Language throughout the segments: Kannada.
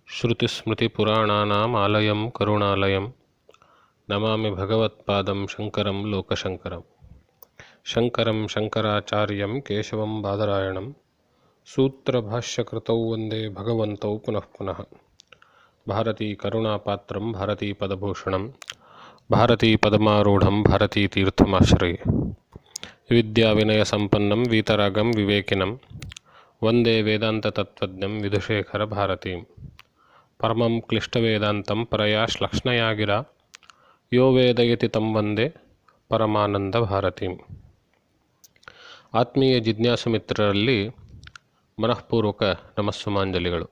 ಶ್ರುತಿಸ್ಮೃತಿಪುರಾಣಾನಾಂ ಆಲಯಂ ಕರುಣಾಲಯಂ ನಮಾಮಿ ಭಗವತ್ಪಾದಂ ಶಂಕರಂ ಲೋಕಶಂಕರಂ. ಶಂಕರಂ ಶಂಕರಾಚಾರ್ಯಂ ಕೇಶವಂ ಬಾದರಾಯಣಂ ಸೂತ್ರಭಾಷ್ಯಕೃತೌ ವಂದೇ ಭಗವಂತೌ ಪುನಃ ಪುನಃ. ಭಾರತೀ ಕರುಣಾಪಾತ್ರಂ ಭಾರತೀ ಪದಭೂಷಣಂ ಭಾರತೀ ಪದಮಾರೂಢಂ ಭಾರತೀ ತೀರ್ಥಮಾಶ್ರಯೇ. ವಿದ್ಯಾವಿನಯಸಂಪನ್ನಂ ವೀತರಾಗಂ ವಿವೇಕಿನಂ ವಂದೇ ವೇದಾಂತತತ್ತ್ವಜ್ಞಂ ವಿಧುಶೇಖರ ಭಾರತೀಂ. ಪರಮಂ ಕ್ಲಿಷ್ಟವೇದಾಂತಂ ಪರಯಾ ಶ್ಲಕ್ಷ್ಣಯಾ ಗಿರಾ ಯೋ ವೇದಯತಿ ತಂ ವಂದೇ ಪರಮಾನಂದ ಭಾರತೀಂ. ಆತ್ಮೀಯ ಜಿಜ್ಞಾಸು ಮಿತ್ರರಲ್ಲಿ ಮನಃಪೂರ್ವಕ ನಮಸ್ಸುಮಾಂಜಲಿಗಳು.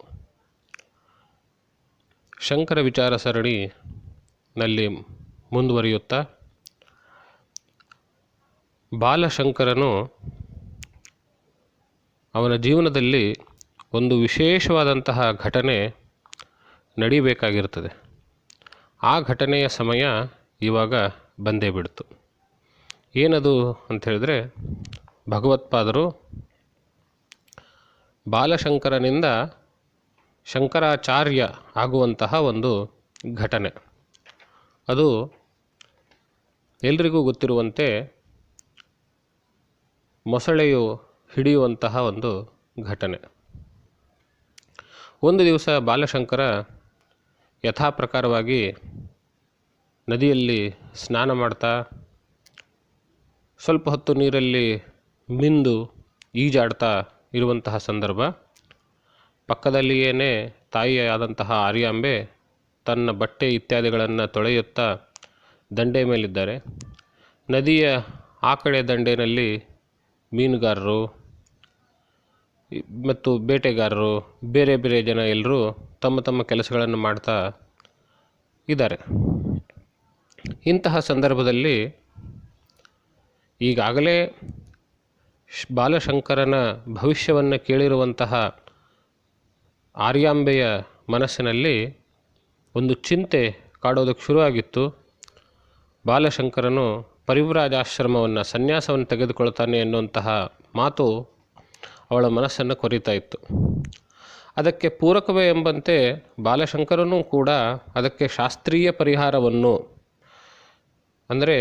ಶಂಕರ ವಿಚಾರ ಸರಣಿನಲ್ಲಿ ಮುಂದುವರಿಯುತ್ತಾ ಬಾಲಶಂಕರನು ಅವನ ಜೀವನದಲ್ಲಿ ಒಂದು ವಿಶೇಷವಾದಂತಹ ಘಟನೆ ನಡೀಬೇಕಾಗಿರ್ತದೆ. ಆ ಘಟನೆಯ ಸಮಯ ಇವಾಗ ಬಂದೇ ಬಿಡ್ತು. ಏನದು ಅಂಥೇಳಿದ್ರೆ, ಭಗವತ್ಪಾದರು ಬಾಲಶಂಕರನಿಂದ ಶಂಕರಾಚಾರ್ಯ ಆಗುವಂತಹ ಒಂದು ಘಟನೆ. ಅದು ಎಲ್ರಿಗೂ ಗೊತ್ತಿರುವಂತೆ ಮೊಸಳೆಯು ಹಿಡಿಯುವಂತಹ ಒಂದು ಘಟನೆ. ಒಂದು ದಿವಸ ಬಾಲಶಂಕರ ಯಥಾಪ್ರಕಾರವಾಗಿ ನದಿಯಲ್ಲಿ ಸ್ನಾನ ಮಾಡ್ತಾ ಸ್ವಲ್ಪ ಹೊತ್ತು ನೀರಲ್ಲಿ ಮಿಂದು ಈಜಾಡ್ತಾ ಇರುವಂತಹ ಸಂದರ್ಭ, ಪಕ್ಕದಲ್ಲಿಯೇ ತಾಯಿಯಾದಂತಹ ಆರ್ಯಾಂಬೆ ತನ್ನ ಬಟ್ಟೆ ಇತ್ಯಾದಿಗಳನ್ನು ತೊಳೆಯುತ್ತಾ ದಂಡೆ ಮೇಲಿದ್ದಾರೆ. ನದಿಯ ಆ ಕಡೆ ದಂಡೆಯಲ್ಲಿ ಮೀನುಗಾರರು ಮತ್ತು ಬೇಟೆಗಾರರು, ಬೇರೆ ಬೇರೆ ಜನ ಎಲ್ಲರೂ ತಮ್ಮ ತಮ್ಮ ಕೆಲಸಗಳನ್ನು ಮಾಡ್ತಾ ಇದ್ದಾರೆ. ಇಂತಹ ಸಂದರ್ಭದಲ್ಲಿ ಈಗಾಗಲೇ ಬಾಲಶಂಕರನ ಭವಿಷ್ಯವನ್ನು ಕೇಳಿರುವಂತಹ ಆರ್ಯಾಂಬೆಯ ಮನಸ್ಸಿನಲ್ಲಿ ಒಂದು ಚಿಂತೆ ಕಾಡೋದಕ್ಕೆ ಶುರುವಾಗಿತ್ತು. ಬಾಲಶಂಕರನು ಪರಿವ್ರಾಜಾಶ್ರಮವನ್ನು, ಸನ್ಯಾಸವನ್ನು ತೆಗೆದುಕೊಳ್ತಾನೆ ಎನ್ನುವಂತಹ ಮಾತು ಅವಳ ಮನಸ್ಸನ್ನು ಕೊರಿತಾ ಇತ್ತು. ಅದಕ್ಕೆ ಪೂರಕವೇ ಎಂಬಂತೆ ಬಾಲಶಂಕರನೂ ಕೂಡ ಅದಕ್ಕೆ ಶಾಸ್ತ್ರೀಯ ಪರಿಹಾರವನ್ನು, ಅಂದರೆ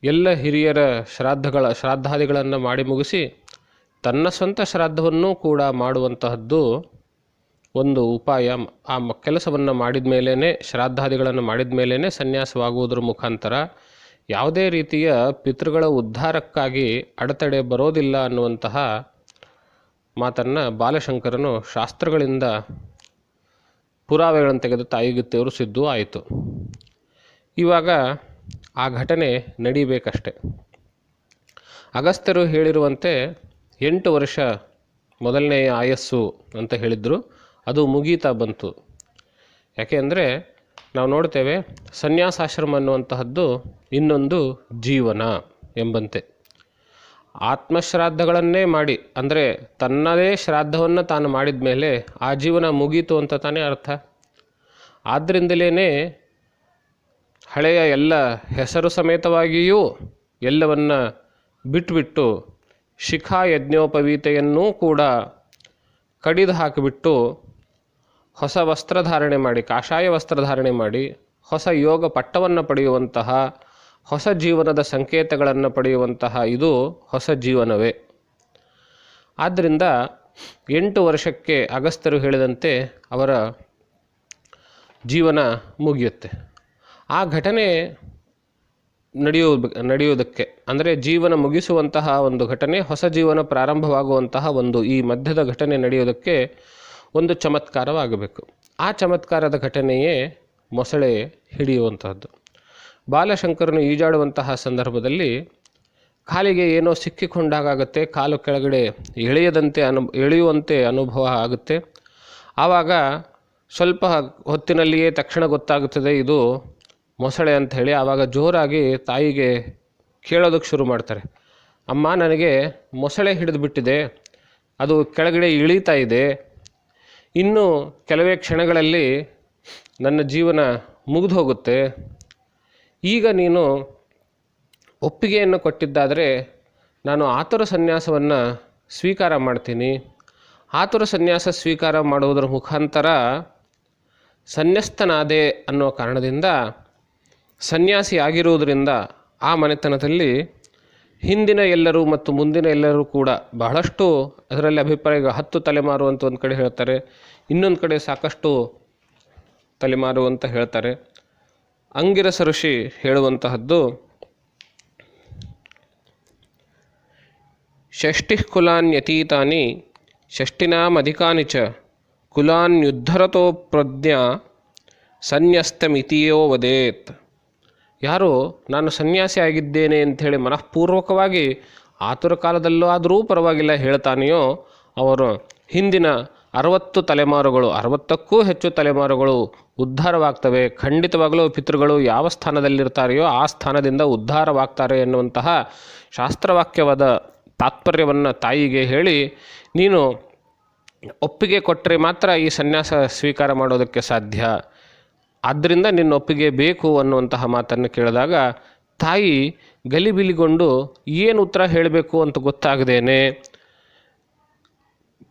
ಎಲ್ಲ ಹಿರಿಯರ ಶ್ರಾದ್ದಾದಿಗಳನ್ನು ಮಾಡಿ ಮುಗಿಸಿ ತನ್ನ ಸ್ವಂತ ಶ್ರಾದ್ದವನ್ನೂ ಕೂಡ ಮಾಡುವಂತಹದ್ದು ಒಂದು ಉಪಾಯ. ಆ ಕೆಲಸವನ್ನು ಮಾಡಿದ ಮೇಲೇ, ಶ್ರಾದ್ದಾದಿಗಳನ್ನು ಮಾಡಿದ ಮೇಲೇ ಸನ್ಯಾಸವಾಗುವುದರ ಮುಖಾಂತರ ಯಾವುದೇ ರೀತಿಯ ಪಿತೃಗಳ ಉದ್ಧಾರಕ್ಕಾಗಿ ಅಡೆತಡೆ ಬರೋದಿಲ್ಲ ಅನ್ನುವಂತಹ ಮಾತನ್ನು ಬಾಲಶಂಕರನು ಶಾಸ್ತ್ರಗಳಿಂದ ಪುರಾವೆಗಳನ್ನು ತೆಗೆದು ತಾಯಿಗೆ ತೋರಿಸಿದ್ದು ಆಯಿತು. ಇವಾಗ ಆ ಘಟನೆ ನಡೀಬೇಕಷ್ಟೆ. ಅಗಸ್ತ್ಯರು ಹೇಳಿರುವಂತೆ 8 ವರ್ಷ ಮೊದಲನೆಯ ಆಯಸ್ಸು ಅಂತ ಹೇಳಿದರು. ಅದು ಮುಗೀತಾ ಬಂತು. ಯಾಕೆ ಅಂದರೆ ನಾವು ನೋಡ್ತೇವೆ, ಸನ್ಯಾಸಾಶ್ರಮ ಅನ್ನುವಂತಹದ್ದು ಇನ್ನೊಂದು ಜೀವನ ಎಂಬಂತೆ. ಆತ್ಮಶ್ರಾದ್ದಗಳನ್ನೇ ಮಾಡಿ, ಅಂದರೆ ತನ್ನದೇ ಶ್ರಾದ್ದವನ್ನು ತಾನು ಮಾಡಿದ ಮೇಲೆ ಆ ಜೀವನ ಮುಗೀತು ಅಂತ ತಾನೇ ಅರ್ಥ. ಆದ್ದರಿಂದಲೇ ಹಳೆಯ ಎಲ್ಲ ಹೆಸರು ಸಮೇತವಾಗಿಯೂ ಎಲ್ಲವನ್ನ ಬಿಟ್ಟುಬಿಟ್ಟು ಶಿಖಾ ಯಜ್ಞೋಪವೀತೆಯನ್ನೂ ಕೂಡ ಕಡಿದು ಹಾಕಿಬಿಟ್ಟು ಹೊಸ ವಸ್ತ್ರಧಾರಣೆ ಮಾಡಿ, ಕಾಷಾಯ ವಸ್ತ್ರಧಾರಣೆ ಮಾಡಿ, ಹೊಸ ಯೋಗ ಪಟ್ಟವನ್ನು ಪಡೆಯುವಂತಹ, ಹೊಸ ಜೀವನದ ಸಂಕೇತಗಳನ್ನು ಪಡೆಯುವಂತಹ ಇದು ಹೊಸ ಜೀವನವೇ. ಆದ್ದರಿಂದ 8 ವರ್ಷಕ್ಕೆ ಅಗಸ್ತ್ಯರು ಹೇಳಿದಂತೆ ಅವರ ಜೀವನ ಮುಗಿಯುತ್ತೆ. ಆ ಘಟನೆ ನಡೆಯುವುದಕ್ಕೆ, ಅಂದರೆ ಜೀವನ ಮುಗಿಸುವಂತಹ ಒಂದು ಘಟನೆ, ಹೊಸ ಜೀವನ ಪ್ರಾರಂಭವಾಗುವಂತಹ ಒಂದು ಈ ಮಧ್ಯದ ಘಟನೆ ನಡೆಯುವುದಕ್ಕೆ ಒಂದು ಚಮತ್ಕಾರವಾಗಬೇಕು. ಆ ಚಮತ್ಕಾರದ ಘಟನೆಯೇ ಮೊಸಳೆ ಹಿಡಿಯುವಂತಹದ್ದು. ಬಾಲಶಂಕರನು ಈಜಾಡುವಂತಹ ಸಂದರ್ಭದಲ್ಲಿ ಕಾಲಿಗೆ ಏನೋ ಸಿಕ್ಕಿಕೊಂಡಾಗುತ್ತೆ, ಕಾಲು ಕೆಳಗಡೆ ಎಳೆಯುವಂತೆ ಅನುಭವ ಆಗುತ್ತೆ. ಆವಾಗ ಸ್ವಲ್ಪ ಹೊತ್ತಿನಲ್ಲಿಯೇ ತಕ್ಷಣ ಗೊತ್ತಾಗುತ್ತದೆ ಇದು ಮೊಸಳೆ ಅಂತ ಹೇಳಿ. ಆವಾಗ ಜೋರಾಗಿ ತಾಯಿಗೆ ಕೇಳೋದಕ್ಕೆ ಶುರು ಮಾಡ್ತಾರೆ, ಅಮ್ಮ, ನನಗೆ ಮೊಸಳೆ ಹಿಡಿದು ಬಿಟ್ಟಿದೆ, ಅದು ಕೆಳಗಡೆ ಇಳೀತಾ ಇದೆ, ಇನ್ನು ಕೆಲವೇ ಕ್ಷಣಗಳಲ್ಲಿ ನನ್ನ ಜೀವನ ಮುಗಿದು ಹೋಗುತ್ತೆ. ಈಗ ನೀನು ಒಪ್ಪಿಗೆಯನ್ನು ಕೊಟ್ಟಿದ್ದಾದರೆ ನಾನು ಆತುರ ಸನ್ಯಾಸವನ್ನು ಸ್ವೀಕಾರ ಮಾಡ್ತೀನಿ. ಆತುರ ಸನ್ಯಾಸ ಸ್ವೀಕಾರ ಮಾಡುವುದರ ಮುಖಾಂತರ ಸನ್ಯಸ್ತನಾದೆ ಅನ್ನೋ ಕಾರಣದಿಂದ, ಸನ್ಯಾಸಿ ಆಗಿರುವುದರಿಂದ ಆ ಮನೆತನದಲ್ಲಿ ಹಿಂದಿನ ಎಲ್ಲರೂ ಮತ್ತು ಮುಂದಿನ ಎಲ್ಲರೂ ಕೂಡ ಬಹಳಷ್ಟು, ಅದರಲ್ಲಿ ಅಭಿಪ್ರಾಯ 10 ತಲೆಮಾರು ಅಂತ ಒಂದು ಕಡೆ ಹೇಳ್ತಾರೆ, ಇನ್ನೊಂದು ಕಡೆ ಸಾಕಷ್ಟು ತಲೆಮಾರು ಅಂತ ಹೇಳ್ತಾರೆ. ಅಂಗಿರಸ ಋಷಿ ಹೇಳುವಂತಹದ್ದು, ಷಷ್ಠಿ ಕುಲಾನ್ಯತೀತಾನಿ ಷಷ್ಠಿನಾಮಧಿಕಾನಿ ಚ ಕುಲಾನ್ಯುದ್ಧರತೋ ಪ್ರಜ್ಞಾ ಸನ್ಯಸ್ತಮಿತಿಯೋ ವದೇತ್. ಯಾರು ನಾನು ಸನ್ಯಾಸಿ ಆಗಿದ್ದೇನೆ ಅಂಥೇಳಿ ಮನಃಪೂರ್ವಕವಾಗಿ ಆತುರ ಕಾಲದಲ್ಲೂ ಆದರೂ ಪರವಾಗಿಲ್ಲ ಹೇಳ್ತಾನೆಯೋ, ಅವರು ಹಿಂದಿನ 60 ತಲೆಮಾರುಗಳು, 60ಕ್ಕೂ ಹೆಚ್ಚು ತಲೆಮಾರುಗಳು ಉದ್ಧಾರವಾಗ್ತವೆ. ಖಂಡಿತವಾಗಲೂ ಪಿತೃಗಳು ಯಾವ ಸ್ಥಾನದಲ್ಲಿರ್ತಾರೆಯೋ ಆ ಸ್ಥಾನದಿಂದ ಉದ್ಧಾರವಾಗ್ತಾರೆ ಎನ್ನುವಂತಹ ಶಾಸ್ತ್ರವಾಕ್ಯವಾದ ತಾತ್ಪರ್ಯವನ್ನು ತಾಯಿಗೆ ಹೇಳಿ, ನೀನು ಒಪ್ಪಿಗೆ ಕೊಟ್ಟರೆ ಮಾತ್ರ ಈ ಸನ್ಯಾಸ ಸ್ವೀಕಾರ ಮಾಡೋದಕ್ಕೆ ಸಾಧ್ಯ, ಆದ್ದರಿಂದ ನಿನ್ನ ಒಪ್ಪಿಗೆ ಬೇಕು ಅನ್ನುವಂತಹ ಮಾತನ್ನು ಕೇಳಿದಾಗ ತಾಯಿ ಗಲಿಬಿಲಿಗೊಂಡು ಏನು ಉತ್ತರ ಹೇಳಬೇಕು ಅಂತ ಗೊತ್ತಾಗದೇನೆ,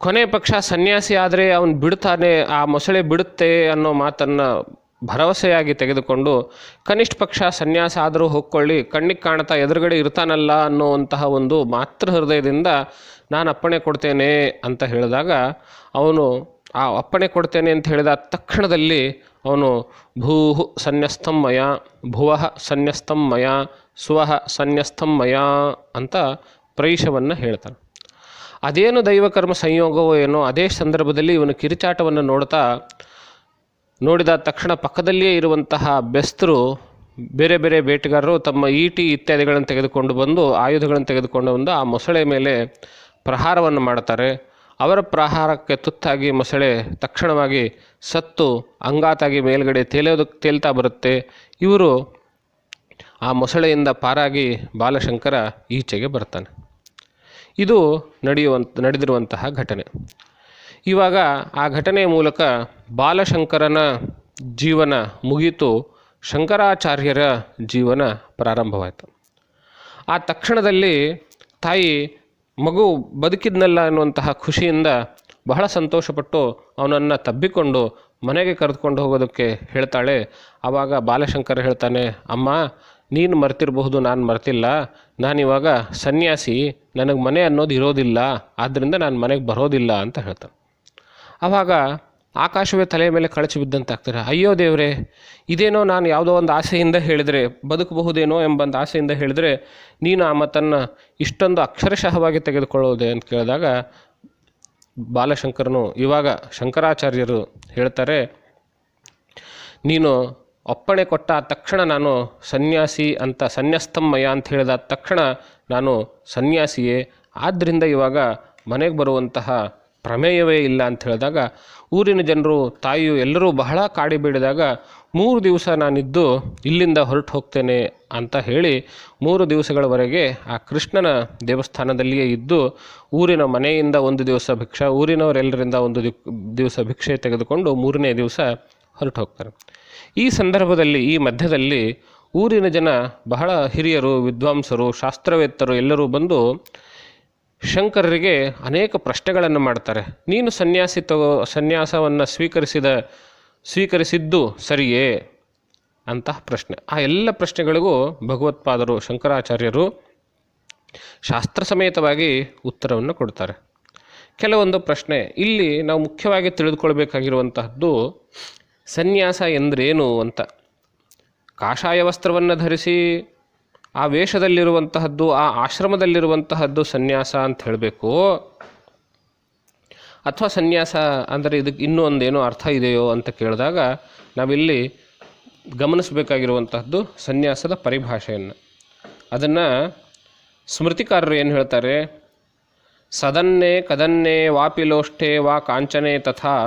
ಕೊನೆ ಪಕ್ಷ ಸನ್ಯಾಸಿ ಆದರೆ ಅವನು ಬಿಡ್ತಾನೆ, ಆ ಮೊಸಳೆ ಬಿಡುತ್ತೆ ಅನ್ನೋ ಮಾತನ್ನು ಭರವಸೆಯಾಗಿ ತೆಗೆದುಕೊಂಡು, ಕನಿಷ್ಠ ಪಕ್ಷ ಸನ್ಯಾಸ ಆದರೂ ಹೋಗ್ಕೊಳ್ಳಿ, ಕಣ್ಣಿಗೆ ಕಾಣ್ತಾ ಎದುರುಗಡೆ ಇರ್ತಾನಲ್ಲ ಅನ್ನುವಂತಹ ಒಂದು ಮಾತೃ ಹೃದಯದಿಂದ ನಾನು ಅಪ್ಪಣೆ ಕೊಡ್ತೇನೆ ಅಂತ ಹೇಳಿದಾಗ, ಅವನು ಆ ಅಪ್ಪಣೆ ಕೊಡ್ತೇನೆ ಅಂತ ಹೇಳಿದ ತಕ್ಷಣದಲ್ಲಿ ಅವನು ಭೂಹು ಸನ್ಯಸ್ತಂ ಮಯ, ಭುವಃ ಸನ್ಯಸ್ತಂ ಮಯ, ಸುವಃ ಸನ್ಯಸ್ತಂ ಮಯ ಅಂತ ಪ್ರೈಶವನ್ನು ಹೇಳ್ತಾನೆ. ಅದೇನು ದೈವಕರ್ಮ ಸಂಯೋಗವೋ ಏನೋ, ಅದೇ ಸಂದರ್ಭದಲ್ಲಿ ಇವನು ಕಿರಿಚಾಟವನ್ನು ನೋಡಿದ ತಕ್ಷಣ ಪಕ್ಕದಲ್ಲಿಯೇ ಇರುವಂತಹ ಬೆಸ್ತರು, ಬೇರೆ ಬೇರೆ ಬೇಟೆಗಾರರು ತಮ್ಮ ಈಟಿ ಇತ್ಯಾದಿಗಳನ್ನು ತೆಗೆದುಕೊಂಡು ಬಂದು, ಆಯುಧಗಳನ್ನು ತೆಗೆದುಕೊಂಡು ಬಂದು ಆ ಮೊಸಳೆ ಮೇಲೆ ಪ್ರಹಾರವನ್ನು ಮಾಡ್ತಾರೆ. ಅವರ ಪ್ರಹಾರಕ್ಕೆ ತುತ್ತಾಗಿ ಮೊಸಳೆ ತಕ್ಷಣವಾಗಿ ಸತ್ತು ಅಂಗಾತಾಗಿ ಮೇಲ್ಗಡೆ ತೇಲ್ತಾ ಬರುತ್ತೆ. ಇವರು ಆ ಮೊಸಳೆಯಿಂದ ಪಾರಾಗಿ ಬಾಲಶಂಕರ ಈಚೆಗೆ ಬರ್ತಾನೆ. ಇದು ನಡೆದಿರುವಂತಹ ಘಟನೆ. ಇವಾಗ ಆ ಘಟನೆಯ ಮೂಲಕ ಬಾಲಶಂಕರನ ಜೀವನ ಮುಗಿತು, ಶಂಕರಾಚಾರ್ಯರ ಜೀವನ ಪ್ರಾರಂಭವಾಯಿತು. ಆ ತಕ್ಷಣದಲ್ಲಿ ತಾಯಿ ಮಗು ಬದುಕಿದ್ನಲ್ಲ ಅನ್ನುವಂತಹ ಖುಷಿಯಿಂದ ಬಹಳ ಸಂತೋಷಪಟ್ಟು ಅವನನ್ನು ತಬ್ಬಿಕೊಂಡು ಮನೆಗೆ ಕರೆದುಕೊಂಡು ಹೋಗೋದಕ್ಕೆ ಹೇಳ್ತಾಳೆ. ಆವಾಗ ಬಾಲಶಂಕರ ಹೇಳ್ತಾನೆ, ಅಮ್ಮ ನೀನು ಮರ್ತಿರಬಹುದು, ನಾನು ಮರ್ತಿಲ್ಲ, ನಾನಿವಾಗ ಸನ್ಯಾಸಿ, ನನಗೆ ಮನೆ ಅನ್ನೋದು ಇರೋದಿಲ್ಲ, ಆದ್ದರಿಂದ ನಾನು ಮನೆಗೆ ಬರೋದಿಲ್ಲ ಅಂತ ಹೇಳ್ತಾನೆ. ಆವಾಗ ಆಕಾಶವೇ ತಲೆಯ ಮೇಲೆ ಕಳಚಿ ಬಿದ್ದಂತಾಗ್ತಾರೆ. ಅಯ್ಯೋ ದೇವರೇ, ಇದೇನೋ ನಾನು ಯಾವುದೋ ಒಂದು ಆಸೆಯಿಂದ ಹೇಳಿದರೆ, ಬದುಕಬಹುದೇನೋ ಎಂಬಂದು ಆಸೆಯಿಂದ ಹೇಳಿದರೆ ನೀನು ಆ ಮಾತನ್ನು ಇಷ್ಟೊಂದು ಅಕ್ಷರಶಃವಾಗಿ ತೆಗೆದುಕೊಳ್ಳೋದೆ ಅಂತ ಕೇಳಿದಾಗ ಬಾಲಶಂಕರನು, ಇವಾಗ ಶಂಕರಾಚಾರ್ಯರು ಹೇಳ್ತಾರೆ, ನೀನು ಒಪ್ಪಣೆ ಕೊಟ್ಟ ತಕ್ಷಣ ನಾನು ಸನ್ಯಾಸಿ ಅಂತ, ಸನ್ಯಸ್ತಮ್ಮಯ್ಯ ಅಂತ ಹೇಳಿದ ತಕ್ಷಣ ನಾನು ಸನ್ಯಾಸಿಯೇ, ಆದ್ದರಿಂದ ಇವಾಗ ಮನೆಗೆ ಬರುವಂತಹ ಪ್ರಮೇಯವೇ ಇಲ್ಲ ಅಂತ ಹೇಳಿದಾಗ ಊರಿನ ಜನರು, ತಾಯಿಯು ಎಲ್ಲರೂ ಬಹಳ ಕಾಡಿ ಬೇಡಿದಾಗ 3 ದಿವಸ ನಾನಿದ್ದು ಇಲ್ಲಿಂದ ಹೊರಟು ಹೋಗ್ತೇನೆ ಅಂತ ಹೇಳಿ 3 ದಿವಸಗಳವರೆಗೆ ಆ ಕೃಷ್ಣನ ದೇವಸ್ಥಾನದಲ್ಲಿಯೇ ಇದ್ದು, ಊರಿನ ಮನೆಯಿಂದ 1 ದಿವಸ ಭಿಕ್ಷೆ, ಊರಿನವರೆಲ್ಲರಿಂದ 1 ದಿವಸ ಭಿಕ್ಷೆ ತೆಗೆದುಕೊಂಡು 3ನೇ ದಿವಸ ಹೊರಟು ಹೋಗ್ತಾರೆ. ಈ ಸಂದರ್ಭದಲ್ಲಿ, ಈ ಮಧ್ಯದಲ್ಲಿ ಊರಿನ ಜನ, ಬಹಳ ಹಿರಿಯರು, ವಿದ್ವಾಂಸರು, ಶಾಸ್ತ್ರವೇತ್ತರು ಎಲ್ಲರೂ ಬಂದು ಶಂಕರರಿಗೆ ಅನೇಕ ಪ್ರಶ್ನೆಗಳನ್ನು ಮಾಡ್ತಾರೆ. ನೀನು ಸನ್ಯಾಸವನ್ನು ಸ್ವೀಕರಿಸಿದ್ದು ಸರಿಯೇ ಅಂತ ಪ್ರಶ್ನೆ. ಆ ಎಲ್ಲ ಪ್ರಶ್ನೆಗಳಿಗೂ ಭಗವತ್ಪಾದರು ಶಂಕರಾಚಾರ್ಯರು ಶಾಸ್ತ್ರ ಸಮೇತವಾಗಿ ಉತ್ತರವನ್ನು ಕೊಡ್ತಾರೆ. ಕೆಲವೊಂದು ಪ್ರಶ್ನೆ ಇಲ್ಲಿ ನಾವು ಮುಖ್ಯವಾಗಿ ತಿಳಿದುಕೊಳ್ಬೇಕಾಗಿರುವಂತಹದ್ದು, ಸನ್ಯಾಸ ಎಂದರೇನು ಅಂತ. ಕಾಷಾಯ ವಸ್ತ್ರವನ್ನು ಧರಿಸಿ ಆ ವೇಷದಲ್ಲಿರುವಂತಹದ್ದು, ಆ ಆಶ್ರಮದಲ್ಲಿರುವಂತಹದ್ದು ಸನ್ಯಾಸ ಅಂತ ಹೇಳಬೇಕು, ಅಥವಾ ಸನ್ಯಾಸ ಅಂದರೆ ಇದಕ್ಕೆ ಇನ್ನೂ ಒಂದೇನೋ ಅರ್ಥ ಇದೆಯೋ ಅಂತ ಕೇಳಿದಾಗ ನಾವಿಲ್ಲಿ ಗಮನಿಸಬೇಕಾಗಿರುವಂತಹದ್ದು ಸನ್ಯಾಸದ ಪರಿಭಾಷೆಯನ್ನು. ಅದನ್ನು ಸ್ಮೃತಿಕಾರರು ಏನು ಹೇಳ್ತಾರೆ, ಸದನ್ನೇ ಕದನ್ನೇ ವಾಪಿಲೋಷ್ಠೆ ವಾ ಕಾಂಚನೆ ತಥಾ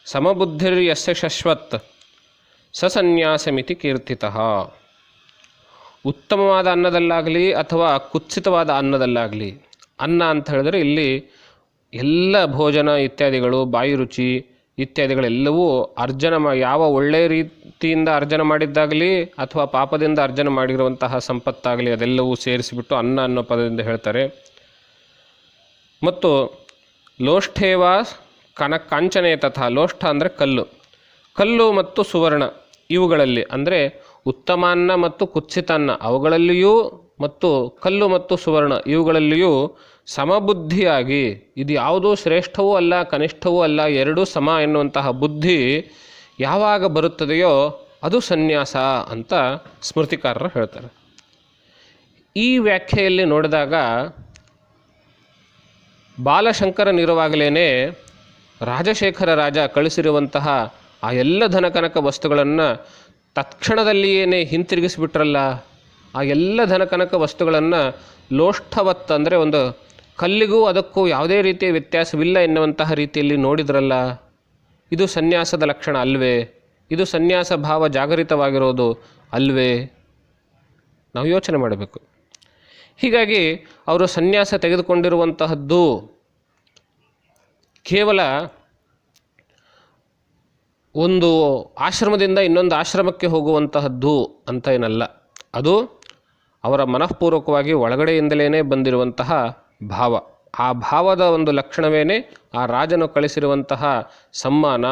ಸಮಬುದ್ಧಿರ್ಯಸ್ಯ ಶಶ್ವತ್ ಸಸನ್ಯಾಸಮಿತಿ ಕೀರ್ತಿತಃ. ಉತ್ತಮವಾದ ಅನ್ನದಲ್ಲಾಗಲಿ ಅಥವಾ ಕುತ್ಸಿತವಾದ ಅನ್ನದಲ್ಲಾಗಲಿ, ಅನ್ನ ಅಂತ ಹೇಳಿದ್ರೆ ಇಲ್ಲಿ ಎಲ್ಲ ಭೋಜನ ಇತ್ಯಾದಿಗಳು, ಬಾಯಿ ರುಚಿ ಇತ್ಯಾದಿಗಳೆಲ್ಲವೂ ಯಾವ ಒಳ್ಳೆಯ ರೀತಿಯಿಂದ ಅರ್ಜನ ಮಾಡಿದ್ದಾಗಲಿ ಅಥವಾ ಪಾಪದಿಂದ ಅರ್ಜನ ಮಾಡಿರುವಂತಹ ಸಂಪತ್ತಾಗಲಿ ಅದೆಲ್ಲವೂ ಸೇರಿಸಿಬಿಟ್ಟು ಅನ್ನ ಅನ್ನೋ ಪದದಿಂದ ಹೇಳ್ತಾರೆ. ಮತ್ತು ಲೋಷ್ಠೇವ ಕಾಂಚನೆ ತಥಾ, ಲೋಷ್ಠ ಅಂದರೆ ಕಲ್ಲು ಮತ್ತು ಸುವರ್ಣ ಇವುಗಳಲ್ಲಿ ಅಂದರೆ ಉತ್ತಮಾನ್ನ ಮತ್ತು ಕುತ್ಸಿತಾನ್ನ ಅವುಗಳಲ್ಲಿಯೂ ಮತ್ತು ಕಲ್ಲು ಮತ್ತು ಸುವರ್ಣ ಇವುಗಳಲ್ಲಿಯೂ ಸಮಬುದ್ಧಿಯಾಗಿ, ಇದು ಯಾವುದೂ ಶ್ರೇಷ್ಠವೂ ಅಲ್ಲ ಕನಿಷ್ಠವೂ ಅಲ್ಲ, ಎರಡೂ ಸಮ ಎನ್ನುವಂತಹ ಬುದ್ಧಿ ಯಾವಾಗ ಬರುತ್ತದೆಯೋ ಅದು ಸನ್ಯಾಸ ಅಂತ ಸ್ಮೃತಿಕಾರರು ಹೇಳ್ತಾರೆ. ಈ ವ್ಯಾಖ್ಯೆಯಲ್ಲಿ ನೋಡಿದಾಗ ಬಾಲಶಂಕರನಿರುವಾಗಲೇ ರಾಜಶೇಖರ ರಾಜ ಕಳಿಸಿರುವಂತಹ ಆ ಎಲ್ಲ ಧನಕನಕ ವಸ್ತುಗಳನ್ನು ತತ್ಕ್ಷಣದಲ್ಲಿಯೇ ಹಿಂತಿರುಗಿಸಿಬಿಟ್ರಲ್ಲ. ಆ ಎಲ್ಲ ಧನಕನಕ ವಸ್ತುಗಳನ್ನು ಲೋಷ್ಠವತ್ ಅಂದರೆ ಒಂದು ಕಲ್ಲಿಗೂ ಅದಕ್ಕೂ ಯಾವುದೇ ರೀತಿಯ ವ್ಯತ್ಯಾಸವಿಲ್ಲ ಎನ್ನುವಂತಹ ರೀತಿಯಲ್ಲಿ ನೋಡಿದ್ರಲ್ಲ. ಇದು ಸನ್ಯಾಸದ ಲಕ್ಷಣ ಅಲ್ವೇ? ಇದು ಸನ್ಯಾಸ ಭಾವ ಜಾಗರಿತವಾಗಿರೋದು ಅಲ್ವೇ? ನಾವು ಯೋಚನೆ ಮಾಡಬೇಕು. ಹೀಗಾಗಿ ಅವರು ಸನ್ಯಾಸ ತೆಗೆದುಕೊಂಡಿರುವಂತಹದ್ದು ಕೇವಲ ಒಂದು ಆಶ್ರಮದಿಂದ ಇನ್ನೊಂದು ಆಶ್ರಮಕ್ಕೆ ಹೋಗುವಂತಹದ್ದು ಅಂತ ಏನಲ್ಲ. ಅದು ಅವರ ಮನಃಪೂರ್ವಕವಾಗಿ ಒಳಗಡೆಯಿಂದಲೇ ಬಂದಿರುವಂತಹ ಭಾವ. ಆ ಭಾವದ ಒಂದು ಲಕ್ಷಣವೇ ಆ ರಾಜನು ಕಳಿಸಿರುವಂತಹ ಸಮ್ಮಾನ,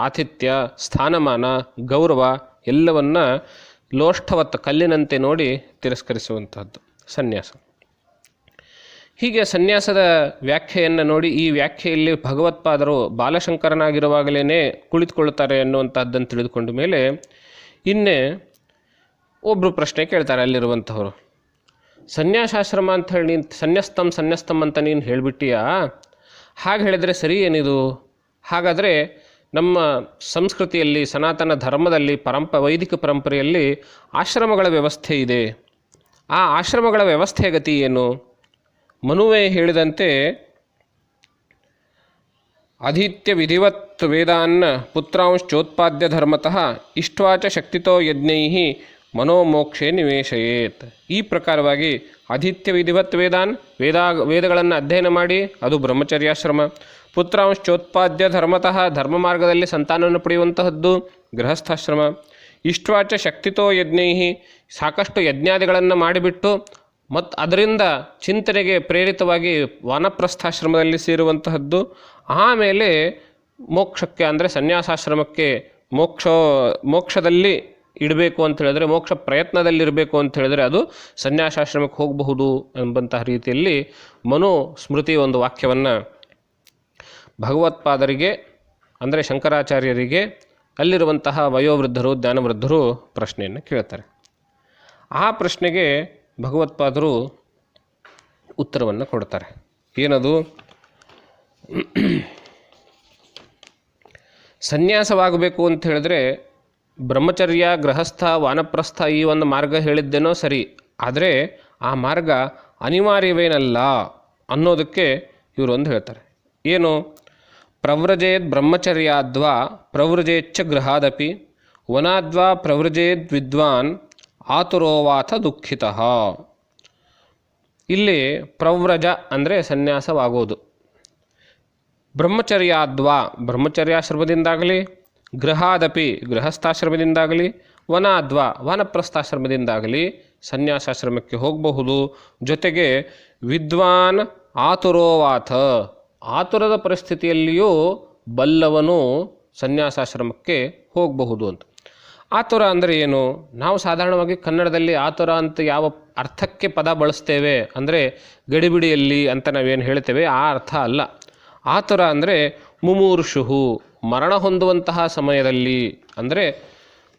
ಆತಿಥ್ಯ, ಸ್ಥಾನಮಾನ, ಗೌರವ ಎಲ್ಲವನ್ನ ಲೋಷ್ಠವತ್ತ ಕಲ್ಲಿನಂತೆ ನೋಡಿ ತಿರಸ್ಕರಿಸುವಂತಹದ್ದು ಸನ್ಯಾಸ. ಹೀಗೆ ಸನ್ಯಾಸದ ವ್ಯಾಖ್ಯೆಯನ್ನು ನೋಡಿ ಈ ವ್ಯಾಖ್ಯೆಯಲ್ಲಿ ಭಗವತ್ಪಾದರು ಬಾಲಶಂಕರನಾಗಿರುವಾಗಲೇ ಕುಳಿತುಕೊಳ್ಳುತ್ತಾರೆ ಅನ್ನುವಂಥದ್ದನ್ನು ತಿಳಿದುಕೊಂಡ ಮೇಲೆ ಇನ್ನೇ ಒಬ್ಬರು ಪ್ರಶ್ನೆ ಕೇಳ್ತಾರೆ ಅಲ್ಲಿರುವಂಥವರು. ಸನ್ಯಾಸಾಶ್ರಮ ಅಂತ ಹೇಳಿ ನೀನು ಸನ್ಯಸ್ತಂ ಅಂತ ನೀನು ಹೇಳಿಬಿಟ್ಟಿಯಾ? ಹಾಗೆ ಹೇಳಿದರೆ ಸರಿ ಏನಿದು? ಹಾಗಾದರೆ ನಮ್ಮ ಸಂಸ್ಕೃತಿಯಲ್ಲಿ ಸನಾತನ ಧರ್ಮದಲ್ಲಿ ವೈದಿಕ ಪರಂಪರೆಯಲ್ಲಿ ಆಶ್ರಮಗಳ ವ್ಯವಸ್ಥೆ ಇದೆ. ಆ ಆಶ್ರಮಗಳ ವ್ಯವಸ್ಥೆಯ ಗತಿ ಏನು? ಮನುವೇ ಹೇಳಿದಂತೆ ಅಧೀತ್ಯ ವಿಧಿವತ್ ವೇದಾನ್ನ ಪುತ್ರಾಂಶ್ಚೋತ್ಪಾದ್ಯ ಧರ್ಮತಃ ಇಷ್ಟ್ವಾಚ ಶಕ್ತಿತೋ ಯಜ್ಞೈಃ ಮನೋಮೋಕ್ಷೇ ನಿವೇಶಯೇತ್. ಈ ಪ್ರಕಾರವಾಗಿ ಅಧೀತ್ಯ ವಿಧಿವತ್ ವೇದಗಳನ್ನು ಅಧ್ಯಯನ ಮಾಡಿ ಅದು ಬ್ರಹ್ಮಚರ್ಯಾಶ್ರಮ. ಪುತ್ರಾಂಶ್ಚೋತ್ಪಾದ್ಯ ಧರ್ಮತಃ ಧರ್ಮ ಮಾರ್ಗದಲ್ಲಿ ಸಂತಾನವನ್ನು ಪಡೆಯುವಂತಹದ್ದು ಗೃಹಸ್ಥಾಶ್ರಮ. ಇಷ್ಟ್ವಾಚ ಶಕ್ತಿತೋ ಯಜ್ಞೈಃ ಸಾಕಷ್ಟು ಯಜ್ಞಾದಿಗಳನ್ನು ಮಾಡಿಬಿಟ್ಟು ಮತ್ತು ಅದರಿಂದ ಚಿಂತನೆಗೆ ಪ್ರೇರಿತವಾಗಿ ವಾನಪ್ರಸ್ಥಾಶ್ರಮದಲ್ಲಿ ಸೇರುವಂತಹದ್ದು. ಆಮೇಲೆ ಮೋಕ್ಷಕ್ಕೆ ಅಂದರೆ ಸನ್ಯಾಸಾಶ್ರಮಕ್ಕೆ ಮೋಕ್ಷದಲ್ಲಿ ಇಡಬೇಕು ಅಂತ ಹೇಳಿದ್ರೆ, ಮೋಕ್ಷ ಪ್ರಯತ್ನದಲ್ಲಿರಬೇಕು ಅಂತ ಹೇಳಿದ್ರೆ ಅದು ಸನ್ಯಾಸಾಶ್ರಮಕ್ಕೆ ಹೋಗಬಹುದು ಎಂಬಂತಹ ರೀತಿಯಲ್ಲಿ ಮನು ಸ್ಮೃತಿ ಒಂದು ವಾಕ್ಯವನ್ನು ಭಗವತ್ಪಾದರಿಗೆ ಅಂದರೆ ಶಂಕರಾಚಾರ್ಯರಿಗೆ ಅಲ್ಲಿರುವಂತಹ ವಯೋವೃದ್ಧರು ಜ್ಞಾನವೃದ್ಧರು ಪ್ರಶ್ನೆಯನ್ನು ಕೇಳ್ತಾರೆ. ಆ ಪ್ರಶ್ನೆಗೆ ಭಗವತ್ಪಾದರು ಉತ್ತರವನ್ನು ಕೊಡ್ತಾರೆ. ಏನದು? ಸನ್ಯಾಸವಾಗಬೇಕು ಅಂತ ಹೇಳಿದ್ರೆ ಬ್ರಹ್ಮಚರ್ಯ, ಗೃಹಸ್ಥ, ವಾನಪ್ರಸ್ಥ ಈ ಒಂದು ಮಾರ್ಗ ಹೇಳಿದ್ದೇನೋ ಸರಿ, ಆದರೆ ಆ ಮಾರ್ಗ ಅನಿವಾರ್ಯವೇನಲ್ಲ ಅನ್ನೋದಕ್ಕೆ ಇವರು ಒಂದು ಹೇಳ್ತಾರೆ. ಏನು? ಪ್ರವ್ರಜೇದ್ ಬ್ರಹ್ಮಚರ್ಯಾದ್ವಾ ಪ್ರವ್ರಜೇಚ್ಛ ಗೃಹಾದಪಿ ವನಾದ್ವಾ ಪ್ರವ್ರಜೇದ್ ವಿದ್ವಾನ್ ಆತುರೋವಾಥ ದುಃಖಿತಃ. ಇಲ್ಲಿ ಪ್ರವ್ರಜ ಅಂದರೆ ಸನ್ಯಾಸವಾಗೋದು. ಬ್ರಹ್ಮಚರ್ಯಾದ್ವಾ ಬ್ರಹ್ಮಚರ್ಯಾಶ್ರಮದಿಂದಾಗಲಿ, ಗೃಹಾದಪಿ ಗೃಹಸ್ಥಾಶ್ರಮದಿಂದಾಗಲಿ, ವನಾದ್ವಾ ವಾನಪ್ರಸ್ಥಾಶ್ರಮದಿಂದಾಗಲಿ ಸನ್ಯಾಸಾಶ್ರಮಕ್ಕೆ ಹೋಗಬಹುದು. ಜೊತೆಗೆ ವಿದ್ವಾನ್ ಆತುರೋವಾಥ ಆತುರದ ಪರಿಸ್ಥಿತಿಯಲ್ಲಿಯೂ ಬಲ್ಲವನು ಸನ್ಯಾಸಾಶ್ರಮಕ್ಕೆ ಹೋಗಬಹುದು ಅಂತ. ಆತುರ ಅಂದರೆ ಏನು? ನಾವು ಸಾಧಾರಣವಾಗಿ ಕನ್ನಡದಲ್ಲಿ ಆತುರ ಅಂತ ಯಾವ ಅರ್ಥಕ್ಕೆ ಪದ ಬಳಸ್ತೇವೆ ಅಂದರೆ ಗಡಿಬಿಡಿಯಲ್ಲಿ ಅಂತ ನಾವೇನು ಹೇಳ್ತೇವೆ ಆ ಅರ್ಥ ಅಲ್ಲ. ಆತುರ ಅಂದರೆ ಮುಮೂರ್ಷುಹು ಮರಣ ಹೊಂದುವಂತಹ ಸಮಯದಲ್ಲಿ ಅಂದರೆ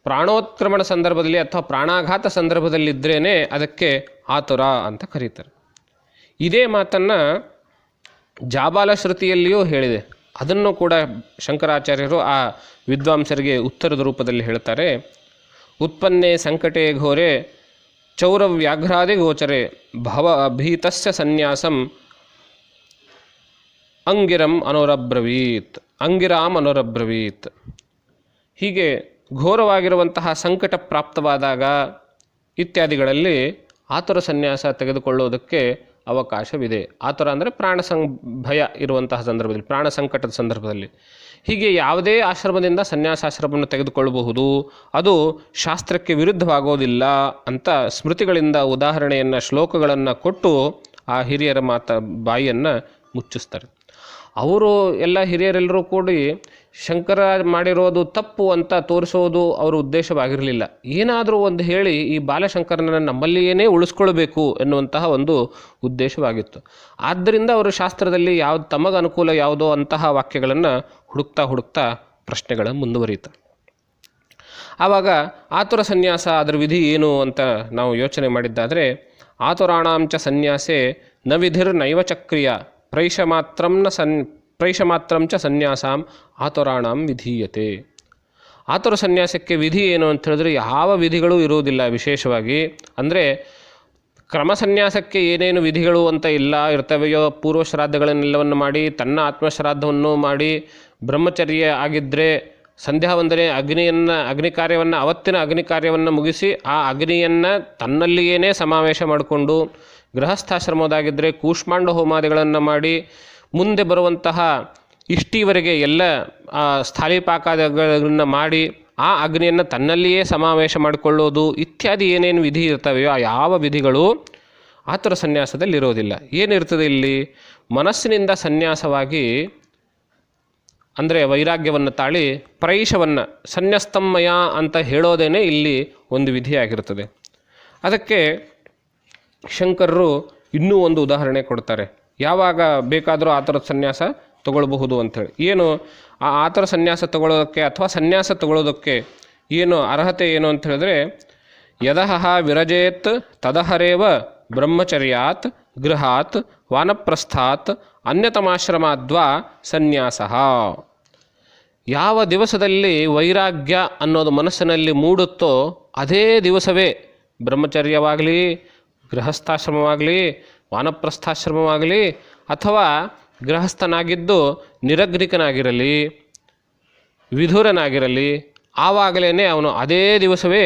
ಪ್ರಾಣೋತ್ಕ್ರಮಣ ಸಂದರ್ಭದಲ್ಲಿ ಅಥವಾ ಪ್ರಾಣಾಘಾತ ಸಂದರ್ಭದಲ್ಲಿದ್ದರೇ ಅದಕ್ಕೆ ಆತುರ ಅಂತ ಕರೀತಾರೆ. ಇದೇ ಮಾತನ್ನು ಜಾಬಾಲ ಶ್ರುತಿಯಲ್ಲಿಯೂ ಹೇಳಿದೆ. ಅದನ್ನು ಕೂಡ ಶಂಕರಾಚಾರ್ಯರು ಆ ವಿದ್ವಾಂಸರಿಗೆ ಉತ್ತರದ ರೂಪದಲ್ಲಿ ಹೇಳ್ತಾರೆ. ಉತ್ಪನ್ನೇ ಸಂಕಟೇ ಘೋರೆ ಚೌರವ್ಯಾಘ್ರಾದಿ ಗೋಚರೆ ಭವ ಭೀತಸ್ಯ ಸನ್ಯಾಸಂ ಅಂಗಿರಾಮ್ ಅನುರಬ್ರವೀತ್. ಹೀಗೆ ಘೋರವಾಗಿರುವಂತಹ ಸಂಕಟ ಪ್ರಾಪ್ತವಾದಾಗ ಇತ್ಯಾದಿಗಳಲ್ಲಿ ಆತುರ ಸನ್ಯಾಸ ತೆಗೆದುಕೊಳ್ಳುವುದಕ್ಕೆ ಅವಕಾಶವಿದೆ. ಆತುರ ಅಂದರೆ ಭಯ ಇರುವಂತಹ ಸಂದರ್ಭದಲ್ಲಿ, ಪ್ರಾಣ ಸಂಕಟದ ಸಂದರ್ಭದಲ್ಲಿ. ಹೀಗೆ ಯಾವುದೇ ಆಶ್ರಮದಿಂದ ಸನ್ಯಾಸಾಶ್ರಮವನ್ನು ತೆಗೆದುಕೊಳ್ಳಬಹುದು, ಅದು ಶಾಸ್ತ್ರಕ್ಕೆ ವಿರುದ್ಧವಾಗೋದಿಲ್ಲ ಅಂತ ಸ್ಮೃತಿಗಳಿಂದ ಉದಾಹರಣೆಯನ್ನು, ಶ್ಲೋಕಗಳನ್ನು ಕೊಟ್ಟು ಆ ಹಿರಿಯರ ಬಾಯಿಯನ್ನು ಮುಚ್ಚಿಸ್ತಾರೆ. ಅವರು ಎಲ್ಲ ಹಿರಿಯರೆಲ್ಲರೂ ಕೂಡಿ ಶಂಕರ ಮಾಡಿರೋದು ತಪ್ಪು ಅಂತ ತೋರಿಸೋದು ಅವರ ಉದ್ದೇಶವಾಗಿರಲಿಲ್ಲ. ಏನಾದರೂ ಒಂದು ಹೇಳಿ ಈ ಬಾಲಶಂಕರನನ್ನು ನಮ್ಮಲ್ಲಿಯೇ ಉಳಿಸ್ಕೊಳ್ಬೇಕು ಎನ್ನುವಂತಹ ಒಂದು ಉದ್ದೇಶವಾಗಿತ್ತು. ಆದ್ದರಿಂದ ಅವರು ಶಾಸ್ತ್ರದಲ್ಲಿ ಯಾವ್ದು ತಮಗೆ ಅನುಕೂಲ ಯಾವುದೋ ಅಂತಹ ವಾಕ್ಯಗಳನ್ನು ಹುಡುಕ್ತಾ ಪ್ರಶ್ನೆಗಳ ಮುಂದುವರಿಯುತ್ತೆ. ಆವಾಗ ಆತುರ ಸನ್ಯಾಸ ಅದರ ವಿಧಿ ಏನು ಅಂತ ನಾವು ಯೋಚನೆ ಮಾಡಿದ್ದಾದರೆ, ಆತುರಾಣಾಂಚ ಸನ್ಯಾಸೆ ನ ವಿಧಿರ್ ನೈವ ಚಕ್ರಿಯ ಪ್ರೈಷಮಾತ್ರಂಚ ಸನ್ಯಾಸಾಂ ಆತುರಾಣಾಂ ವಿಧೀಯತೆ. ಆತುರ ಸನ್ಯಾಸಕ್ಕೆ ವಿಧಿ ಏನು ಅಂತ ಹೇಳಿದ್ರೆ ಯಾವ ವಿಧಿಗಳೂ ಇರುವುದಿಲ್ಲ. ವಿಶೇಷವಾಗಿ ಅಂದರೆ ಕ್ರಮ ಸನ್ಯಾಸಕ್ಕೆ ಏನೇನು ವಿಧಿಗಳು ಅಂತ ಇರ್ತವೆಯೋ, ಪೂರ್ವ ಶ್ರಾದ್ದಗಳನ್ನೆಲ್ಲವನ್ನು ಮಾಡಿ ತನ್ನ ಆತ್ಮಶ್ರಾದ್ದವನ್ನು ಮಾಡಿ ಬ್ರಹ್ಮಚರ್ಯ ಆಗಿದ್ದರೆ ಸಂಧ್ಯಾವಂದನೆ ಅಗ್ನಿ ಕಾರ್ಯವನ್ನು ಅವತ್ತಿನ ಅಗ್ನಿ ಕಾರ್ಯವನ್ನು ಮುಗಿಸಿ ಆ ಅಗ್ನಿಯನ್ನು ತನ್ನಲ್ಲಿಯೇ ಸಮಾವೇಶ ಮಾಡಿಕೊಂಡು, ಗೃಹಸ್ಥಾಶ್ರಮದಾಗಿದ್ದರೆ ಕೂಷ್ಮಾಂಡ ಹೋಮಾದಿಗಳನ್ನು ಮಾಡಿ ಮುಂದೆ ಬರುವಂತಹ ಇಷ್ಟಿವರೆಗೆ ಎಲ್ಲ ಸ್ಥಾಲಿಪಾಕಗಳನ್ನು ಮಾಡಿ ಆ ಅಗ್ನಿಯನ್ನು ತನ್ನಲ್ಲಿಯೇ ಸಮಾವೇಶ ಮಾಡಿಕೊಳ್ಳೋದು ಇತ್ಯಾದಿ ಏನೇನು ವಿಧಿ ಇರ್ತವೆಯೋ ಆ ಯಾವ ವಿಧಿಗಳು ಆತುರ ಸನ್ಯಾಸದಲ್ಲಿ ಇರೋದಿಲ್ಲ. ಏನಿರ್ತದೆ ಇಲ್ಲಿ? ಮನಸ್ಸಿನಿಂದ ಸನ್ಯಾಸವಾಗಿ ಅಂದರೆ ವೈರಾಗ್ಯವನ್ನು ತಾಳಿ ಪ್ರೈಷವನ್ನು ಸನ್ಯಸ್ತಮ್ಮಯ ಅಂತ ಹೇಳೋದೇನೆ ಇಲ್ಲಿ ಒಂದು ವಿಧಿಯಾಗಿರ್ತದೆ. ಅದಕ್ಕೆ ಶಂಕರರು ಇನ್ನೂ ಒಂದು ಉದಾಹರಣೆ ಕೊಡ್ತಾರೆ. ಯಾವಾಗ ಬೇಕಾದರೂ ಆತುರ ಸನ್ಯಾಸ ತಗೊಳ್ಬಹುದು ಅಂಥೇಳಿ. ಏನು ಆ ಆತುರ ಸನ್ಯಾಸ ತಗೊಳ್ಳೋದಕ್ಕೆ ಅಥವಾ ಸನ್ಯಾಸ ತಗೊಳ್ಳೋದಕ್ಕೆ ಏನು ಅರ್ಹತೆ ಏನು ಅಂತ ಹೇಳಿದ್ರೆ, ಯದಹ ವಿರಜೇತ್ ತದಹರೇವ ಬ್ರಹ್ಮಚರ್ಯಾತ್ ಗೃಹಾತ್ ವಾನಪ್ರಸ್ಥಾತ್ ಅನ್ಯತಮಾಶ್ರಮಾದ್ವಾ ಸನ್ಯಾಸ. ಯಾವ ದಿವಸದಲ್ಲಿ ವೈರಾಗ್ಯ ಅನ್ನೋದು ಮನಸ್ಸಿನಲ್ಲಿ ಮೂಡುತ್ತೋ ಅದೇ ದಿವಸವೇ ಬ್ರಹ್ಮಚರ್ಯವಾಗಲಿ, ಗೃಹಸ್ಥಾಶ್ರಮವಾಗಲಿ, ವಾನಪ್ರಸ್ಥಾಶ್ರಮವಾಗಲಿ, ಅಥವಾ ಗೃಹಸ್ಥನಾಗಿದ್ದು ನಿರಗ್ನಿಕನಾಗಿರಲಿ, ವಿಧುರನಾಗಿರಲಿ, ಆವಾಗಲೇ ಅವನು ಅದೇ ದಿವಸವೇ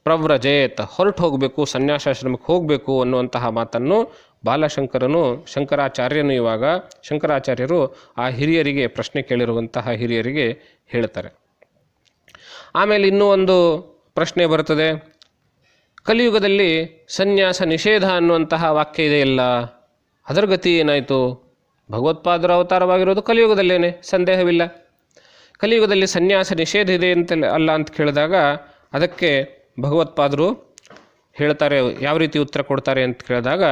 ಪ್ರವ್ರಜೇತ್ ಹೊರಟು ಹೋಗಬೇಕು, ಸನ್ಯಾಸಾಶ್ರಮಕ್ಕೆ ಹೋಗಬೇಕು ಅನ್ನುವಂತಹ ಮಾತನ್ನು ಶಂಕರಾಚಾರ್ಯರು ಆ ಹಿರಿಯರಿಗೆ, ಪ್ರಶ್ನೆ ಕೇಳಿರುವಂತಹ ಹಿರಿಯರಿಗೆ ಹೇಳ್ತಾರೆ. ಆಮೇಲೆ ಇನ್ನೂ ಒಂದು ಪ್ರಶ್ನೆ ಬರ್ತದೆ. ಕಲಿಯುಗದಲ್ಲಿ ಸನ್ಯಾಸ ನಿಷೇಧ ಅನ್ನುವಂತಹ ವಾಕ್ಯ ಇದೆಯಲ್ಲ, ಅದರ ಗತಿ ಏನಾಯಿತು? ಭಗವತ್ಪಾದರ ಅವತಾರವಾಗಿರೋದು ಕಲಿಯುಗದಲ್ಲೇನೆ, ಸಂದೇಹವಿಲ್ಲ. ಕಲಿಯುಗದಲ್ಲಿ ಸನ್ಯಾಸ ನಿಷೇಧ ಇದೆ ಅಲ್ಲ ಅಂತ ಕೇಳಿದಾಗ ಅದಕ್ಕೆ ಭಗವತ್ಪಾದರು ಹೇಳ್ತಾರೆ, ಯಾವ ರೀತಿ ಉತ್ತರ ಕೊಡ್ತಾರೆ ಅಂತ ಕೇಳಿದಾಗ,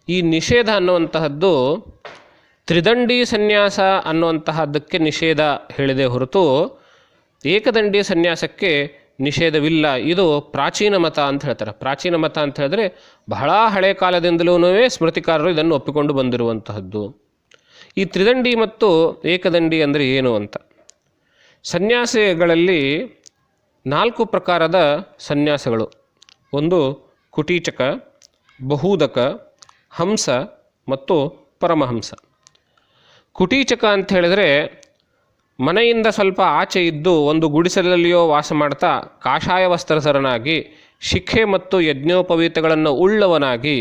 ಈ ನಿಷೇಧ ಅನ್ನುವಂತಹದ್ದು ತ್ರಿದಂಡಿ ಸನ್ಯಾಸ ಅನ್ನುವಂತಹದ್ದಕ್ಕೆ ನಿಷೇಧ ಹೇಳಿದೆ ಹೊರತು ಏಕದಂಡಿ ಸನ್ಯಾಸಕ್ಕೆ ನಿಷೇಧವಿಲ್ಲ. ಇದು ಪ್ರಾಚೀನ ಮತ ಅಂತ ಹೇಳ್ತಾರೆ. ಪ್ರಾಚೀನ ಮತ ಅಂತ ಹೇಳಿದ್ರೆ ಬಹಳ ಹಳೆ ಕಾಲದಿಂದಲೂ ಸ್ಮೃತಿಕಾರರು ಇದನ್ನು ಒಪ್ಪಿಕೊಂಡು ಬಂದಿರುವಂತಹದ್ದು. ಈ ತ್ರಿದಂಡಿ ಮತ್ತು ಏಕದಂಡಿ ಅಂದರೆ ಏನು ಅಂತ, ಸನ್ಯಾಸಿಗಳಲ್ಲಿ 4 ಪ್ರಕಾರದ ಸನ್ಯಾಸಗಳು. ಒಂದು ಕುಟೀಚಕ, ಬಹುದಕ, ಹಂಸ ಮತ್ತು ಪರಮಹಂಸ. ಕುಟೀಚಕ ಅಂತ ಹೇಳಿದರೆ ಮನೆಯಿಂದ ಸ್ವಲ್ಪ ಆಚೆ ಇದ್ದು ಒಂದು ಗುಡಿಸಲಲ್ಲಿಯೋ ವಾಸ ಮಾಡ್ತಾ ಕಾಷಾಯ ವಸ್ತ್ರಧರನಾಗಿ ಶಿಖೆ ಮತ್ತು ಯಜ್ಞೋಪವೀತಗಳನ್ನು ಉಳ್ಳವನಾಗಿ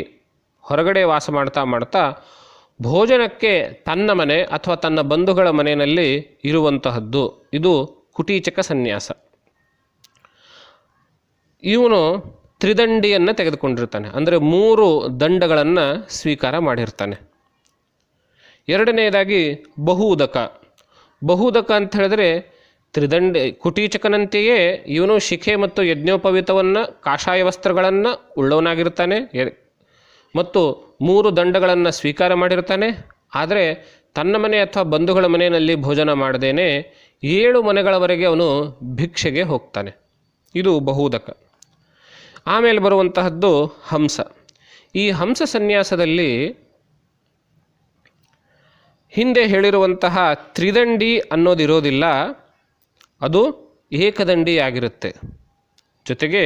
ಹೊರಗಡೆ ವಾಸ ಮಾಡ್ತಾ ಭೋಜನಕ್ಕೆ ತನ್ನ ಮನೆ ಅಥವಾ ತನ್ನ ಬಂಧುಗಳ ಮನೆಯಲ್ಲಿ ಇರುವಂತಹದ್ದು, ಇದು ಕುಟೀಚಕ ಸನ್ಯಾಸ. ಇವನು ತ್ರಿದಂಡಿಯನ್ನು ತೆಗೆದುಕೊಂಡಿರ್ತಾನೆ, ಅಂದರೆ 3 ದಂಡಗಳನ್ನು ಸ್ವೀಕಾರ ಮಾಡಿರ್ತಾನೆ. ಎರಡನೆಯದಾಗಿ ಬಹುದಕ. ಬಹುದಕ ಅಂತ ಹೇಳಿದ್ರೆ ಕುಟೀಚಕನಂತೆಯೇ ಇವನು ಶಿಖೆ ಮತ್ತು ಯಜ್ಞೋಪವೀತವನ್ನು, ಕಾಷಾಯ ವಸ್ತ್ರಗಳನ್ನು ಉಳ್ಳವನಾಗಿರ್ತಾನೆ ಮತ್ತು 3 ದಂಡಗಳನ್ನು ಸ್ವೀಕಾರ ಮಾಡಿರ್ತಾನೆ. ಆದರೆ ತನ್ನ ಮನೆ ಅಥವಾ ಬಂಧುಗಳ ಮನೆಯಲ್ಲಿ ಭೋಜನ ಮಾಡದೇನೆ 7 ಮನೆಗಳವರೆಗೆ ಅವನು ಭಿಕ್ಷೆಗೆ ಹೋಗ್ತಾನೆ. ಇದು ಬಹುದಕ. ಆಮೇಲೆ ಬರುವಂತಹದ್ದು ಹಂಸ. ಈ ಹಂಸ ಸನ್ಯಾಸದಲ್ಲಿ ಹಿಂದೆ ಹೇಳಿರುವಂತಹ ತ್ರಿದಂಡಿ ಅನ್ನೋದಿರೋದಿಲ್ಲ, ಅದು ಏಕದಂಡಿ ಆಗಿರುತ್ತೆ. ಜೊತೆಗೆ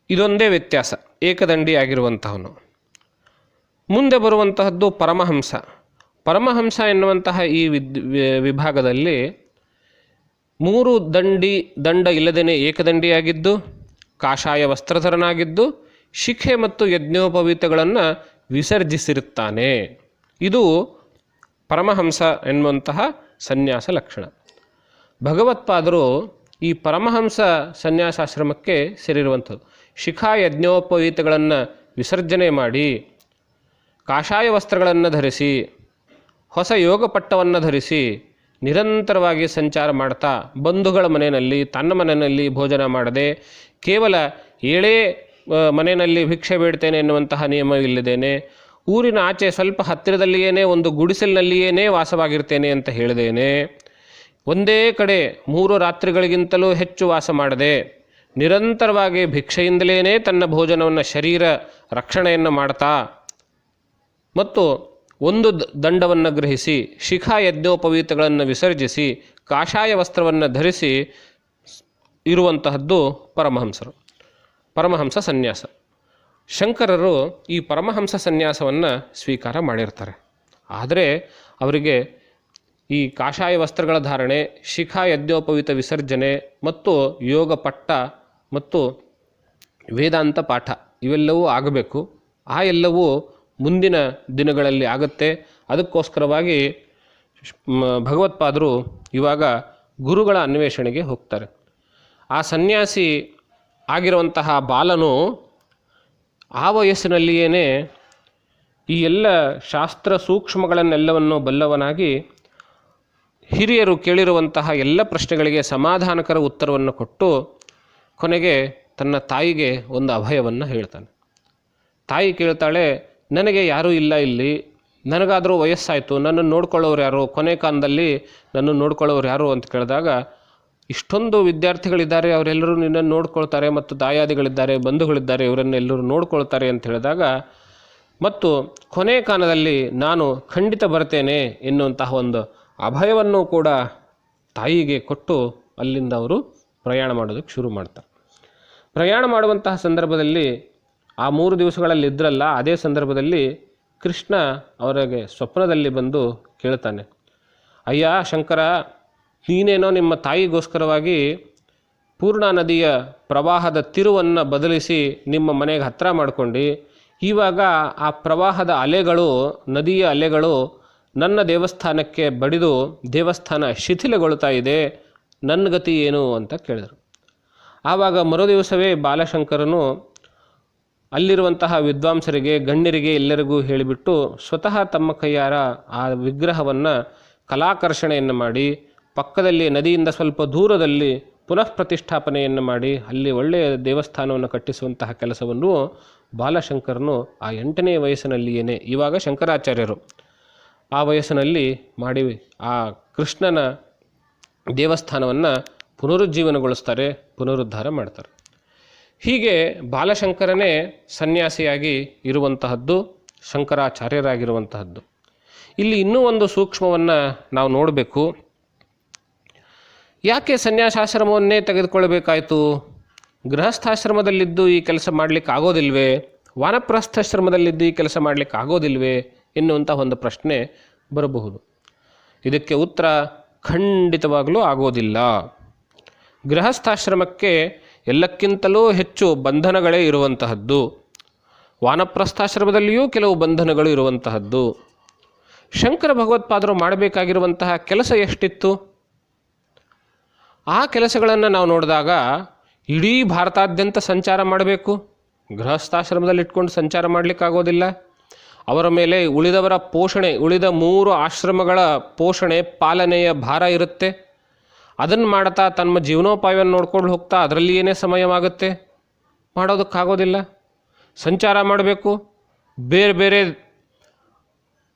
ಇದೊಂದೇ ವ್ಯತ್ಯಾಸ, ಏಕದಂಡಿ ಆಗಿರುವಂತಹವನು. ಮುಂದೆ ಬರುವಂತಹದ್ದು ಪರಮಹಂಸ. ಪರಮಹಂಸ ಎನ್ನುವಂತಹ ಈ ವಿಭಾಗದಲ್ಲಿ 3 ದಂಡ ಇಲ್ಲದೇ ಏಕದಂಡಿಯಾಗಿದ್ದು, ಕಾಷಾಯ ವಸ್ತ್ರಧರನಾಗಿದ್ದು, ಶಿಖೆ ಮತ್ತು ಯಜ್ಞೋಪವೀತಗಳನ್ನು ವಿಸರ್ಜಿಸಿರುತ್ತಾನೆ. ಇದು ಪರಮಹಂಸ ಎನ್ನುವಂತಹ ಸನ್ಯಾಸ ಲಕ್ಷಣ. ಭಗವತ್ಪಾದರು ಈ ಪರಮಹಂಸ ಸನ್ಯಾಸಾಶ್ರಮಕ್ಕೆ ಸೇರಿರುವಂಥದ್ದು. ಶಿಖಾ ಯಜ್ಞೋಪವೀತಗಳನ್ನು ವಿಸರ್ಜನೆ ಮಾಡಿ, ಕಾಷಾಯ ವಸ್ತ್ರಗಳನ್ನು ಧರಿಸಿ, ಹೊಸ ಯೋಗ ಪಟ್ಟವನ್ನು ಧರಿಸಿ ನಿರಂತರವಾಗಿ ಸಂಚಾರ ಮಾಡ್ತಾ ಬಂಧುಗಳ ಮನೆಯಲ್ಲಿ ತನ್ನ ಮನೆಯಲ್ಲಿ ಭೋಜನ ಮಾಡದೆ ಕೇವಲ ಏಳೇ ಮನೆಯಲ್ಲಿ ಭಿಕ್ಷೆ ಬೇಡ್ತೇನೆ ಎನ್ನುವಂತಹ ನಿಯಮವಿಲ್ಲದೇನೆ ಊರಿನ ಆಚೆ ಸ್ವಲ್ಪ ಹತ್ತಿರದಲ್ಲಿಯೇ ಒಂದು ಗುಡಿಸಲಿನಲ್ಲಿಯೇ ವಾಸವಾಗಿರ್ತೇನೆ ಅಂತ ಹೇಳಿದೇನೆ, ಒಂದೇ ಕಡೆ 3 ರಾತ್ರಿಗಳಿಗಿಂತಲೂ ಹೆಚ್ಚು ವಾಸ ಮಾಡದೆ ನಿರಂತರವಾಗಿ ಭಿಕ್ಷೆಯಿಂದಲೇ ತನ್ನ ಭೋಜನವನ್ನು ಶರೀರ ರಕ್ಷಣೆಯನ್ನು ಮಾಡ್ತಾ ಮತ್ತು ಒಂದು ದಂಡವನ್ನು ಗ್ರಹಿಸಿ ಶಿಖಾ ಯಜ್ಞೋಪವೀತಗಳನ್ನು ವಿಸರ್ಜಿಸಿ ಕಾಷಾಯ ವಸ್ತ್ರವನ್ನು ಧರಿಸಿ ಇರುವಂತಹದ್ದು ಪರಮಹಂಸ ಸನ್ಯಾಸ. ಶಂಕರರು ಈ ಪರಮಹಂಸ ಸನ್ಯಾಸವನ್ನು ಸ್ವೀಕಾರ ಮಾಡಿರ್ತಾರೆ. ಆದರೆ ಅವರಿಗೆ ಈ ಕಾಷಾಯ ವಸ್ತ್ರಗಳ ಧಾರಣೆ, ಶಿಖಾ ಯಜ್ಞೋಪವೀತ ವಿಸರ್ಜನೆ ಮತ್ತು ಯೋಗ ಪಟ್ಟ ಮತ್ತು ವೇದಾಂತ ಪಾಠ ಇವೆಲ್ಲವೂ ಆಗಬೇಕು. ಆ ಎಲ್ಲವೂ ಮುಂದಿನ ದಿನಗಳಲ್ಲಿ ಆಗುತ್ತೆ. ಅದಕ್ಕೋಸ್ಕರವಾಗಿ ಭಗವತ್ಪಾದರು ಇವಾಗ ಗುರುಗಳ ಅನ್ವೇಷಣೆಗೆ ಹೋಗ್ತಾರೆ. ಆ ಸನ್ಯಾಸಿ ಆಗಿರುವಂತಹ ಬಾಲನು ಆ ವಯಸ್ಸಿನಲ್ಲಿಯೇ ಈ ಎಲ್ಲ ಶಾಸ್ತ್ರ ಸೂಕ್ಷ್ಮಗಳನ್ನೆಲ್ಲವನ್ನು ಬಲ್ಲವನಾಗಿ ಹಿರಿಯರು ಕೇಳಿರುವಂತಹ ಎಲ್ಲ ಪ್ರಶ್ನೆಗಳಿಗೆ ಸಮಾಧಾನಕರ ಉತ್ತರವನ್ನು ಕೊಟ್ಟು ಕೊನೆಗೆ ತನ್ನ ತಾಯಿಗೆ ಒಂದು ಅಭಯವನ್ನು ಹೇಳ್ತಾನೆ. ತಾಯಿ ಕೇಳ್ತಾಳೆ, ನನಗೆ ಯಾರೂ ಇಲ್ಲ ಇಲ್ಲಿ, ನನಗಾದರೂ ವಯಸ್ಸಾಯಿತು, ನನ್ನನ್ನು ನೋಡ್ಕೊಳ್ಳೋರು ಯಾರು, ಕೊನೆ ಕಾಲದಲ್ಲಿ ನನ್ನನ್ನು ನೋಡ್ಕೊಳ್ಳೋರು ಯಾರು ಅಂತ ಕೇಳಿದಾಗ, ಇಷ್ಟೊಂದು ವಿದ್ಯಾರ್ಥಿಗಳಿದ್ದಾರೆ, ಅವರೆಲ್ಲರೂ ನಿನ್ನನ್ನು ನೋಡ್ಕೊಳ್ತಾರೆ ಮತ್ತು ದಾಯಾದಿಗಳಿದ್ದಾರೆ, ಬಂಧುಗಳಿದ್ದಾರೆ, ಇವರನ್ನೆಲ್ಲರೂ ನೋಡ್ಕೊಳ್ತಾರೆ ಅಂತ ಹೇಳಿದಾಗ, ಮತ್ತು ಕೊನೆ ಕಾಲದಲ್ಲಿ ನಾನು ಖಂಡಿತ ಬರ್ತೇನೆ ಎನ್ನುವಂತಹ ಒಂದು ಅಭಯವನ್ನು ಕೂಡ ತಾಯಿಗೆ ಕೊಟ್ಟು ಅಲ್ಲಿಂದ ಅವರು ಪ್ರಯಾಣ ಮಾಡೋದಕ್ಕೆ ಶುರು ಮಾಡ್ತಾರೆ. ಪ್ರಯಾಣ ಮಾಡುವಂತಹ ಸಂದರ್ಭದಲ್ಲಿ ಆ 3 ದಿವಸಗಳಲ್ಲಿ ಇದ್ರಲ್ಲ, ಅದೇ ಸಂದರ್ಭದಲ್ಲಿ ಕೃಷ್ಣ ಅವರಿಗೆ ಸ್ವಪ್ನದಲ್ಲಿ ಬಂದು ಕೇಳ್ತಾನೆ, ಅಯ್ಯ ಶಂಕರ, ನೀನೇನೋ ನಿಮ್ಮ ತಾಯಿಗೋಸ್ಕರವಾಗಿ ಪೂರ್ಣಾ ನದಿಯ ಪ್ರವಾಹದ ತಿರುವನ್ನು ಬದಲಿಸಿ ನಿಮ್ಮ ಮನೆಗೆ ಹತ್ತಿರ ಮಾಡ್ಕೊಂಡು, ಇವಾಗ ಆ ಪ್ರವಾಹದ ಅಲೆಗಳು, ನದಿಯ ಅಲೆಗಳು ನನ್ನ ದೇವಸ್ಥಾನಕ್ಕೆ ಬಡಿದು ದೇವಸ್ಥಾನ ಶಿಥಿಲಗೊಳ್ತಾ ಇದೆ, ನನ್ನ ಗತಿ ಏನು ಅಂತ ಕೇಳಿದರು. ಆವಾಗ ಮರುದಿವಸವೇ ಬಾಲಶಂಕರನು ಅಲ್ಲಿರುವಂತಹ ವಿದ್ವಾಂಸರಿಗೆ, ಗಣ್ಯರಿಗೆ ಎಲ್ಲರಿಗೂ ಹೇಳಿಬಿಟ್ಟು ಸ್ವತಃ ತಮ್ಮ ಕೈಯಾರ ಆ ವಿಗ್ರಹವನ್ನು ಕಲಾಕರ್ಷಣೆಯನ್ನು ಮಾಡಿ ಪಕ್ಕದಲ್ಲಿ ನದಿಯಿಂದ ಸ್ವಲ್ಪ ದೂರದಲ್ಲಿ ಪುನಃ ಪ್ರತಿಷ್ಠಾಪನೆಯನ್ನು ಮಾಡಿ ಅಲ್ಲಿ ಒಳ್ಳೆಯ ದೇವಸ್ಥಾನವನ್ನು ಕಟ್ಟಿಸುವಂತಹ ಕೆಲಸವನ್ನು ಬಾಲಶಂಕರನು ಆ 8ನೇ ವಯಸ್ಸಿನಲ್ಲಿಯೇ, ಇವಾಗ ಶಂಕರಾಚಾರ್ಯರು ಆ ವಯಸ್ಸಿನಲ್ಲಿ ಮಾಡಿ ಆ ಕೃಷ್ಣನ ದೇವಸ್ಥಾನವನ್ನು ಪುನರುಜ್ಜೀವನಗೊಳಿಸ್ತಾರೆ, ಪುನರುದ್ಧಾರ ಮಾಡ್ತಾರೆ. ಹೀಗೆ ಬಾಲಶಂಕರನೇ ಸನ್ಯಾಸಿಯಾಗಿ ಇರುವಂತಹದ್ದು, ಶಂಕರಾಚಾರ್ಯರಾಗಿರುವಂತಹದ್ದು. ಇಲ್ಲಿ ಇನ್ನೂ ಒಂದು ಸೂಕ್ಷ್ಮವನ್ನು ನಾವು ನೋಡಬೇಕು. ಯಾಕೆ ಸನ್ಯಾಸಾಶ್ರಮವನ್ನೇ ತೆಗೆದುಕೊಳ್ಳಬೇಕಾಯಿತು? ಗೃಹಸ್ಥಾಶ್ರಮದಲ್ಲಿದ್ದು ಈ ಕೆಲಸ ಮಾಡಲಿಕ್ಕೆ ಆಗೋದಿಲ್ವೇ? ವಾನಪ್ರಸ್ಥಾಶ್ರಮದಲ್ಲಿದ್ದು ಈ ಕೆಲಸ ಮಾಡಲಿಕ್ಕೆ ಆಗೋದಿಲ್ವೇ ಎನ್ನುವಂಥ ಒಂದು ಪ್ರಶ್ನೆ ಬರಬಹುದು. ಇದಕ್ಕೆ ಉತ್ತರ ಖಂಡಿತವಾಗಲೂ ಆಗೋದಿಲ್ಲ. ಗೃಹಸ್ಥಾಶ್ರಮಕ್ಕೆ ಎಲ್ಲಕ್ಕಿಂತಲೂ ಹೆಚ್ಚು ಬಂಧನಗಳೇ ಇರುವಂತಹದ್ದು. ವಾನಪ್ರಸ್ಥಾಶ್ರಮದಲ್ಲಿಯೂ ಕೆಲವು ಬಂಧನಗಳು ಇರುವಂತಹದ್ದು. ಶಂಕರ ಭಗವತ್ಪಾದರು ಮಾಡಬೇಕಾಗಿರುವಂತಹ ಕೆಲಸ ಎಷ್ಟಿತ್ತು? ಆ ಕೆಲಸಗಳನ್ನು ನಾವು ನೋಡಿದಾಗ ಇಡೀ ಭಾರತಾದ್ಯಂತ ಸಂಚಾರ ಮಾಡಬೇಕು. ಗೃಹಸ್ಥಾಶ್ರಮದಲ್ಲಿ ಇಟ್ಕೊಂಡು ಸಂಚಾರ ಮಾಡಲಿಕ್ಕಾಗೋದಿಲ್ಲ. ಅವರ ಮೇಲೆ ಉಳಿದವರ ಪೋಷಣೆ, ಉಳಿದ 3 ಆಶ್ರಮಗಳ ಪೋಷಣೆ ಪಾಲನೆಯ ಭಾರ ಇರುತ್ತೆ. ಅದನ್ನು ಮಾಡ್ತಾ ತಮ್ಮ ಜೀವನೋಪಾಯವನ್ನು ನೋಡ್ಕೊಂಡು ಹೋಗ್ತಾ ಅದರಲ್ಲಿಯೇ ಸಮಯವಾಗುತ್ತೆ, ಮಾಡೋದಕ್ಕಾಗೋದಿಲ್ಲ. ಸಂಚಾರ ಮಾಡಬೇಕು. ಬೇರೆ ಬೇರೆ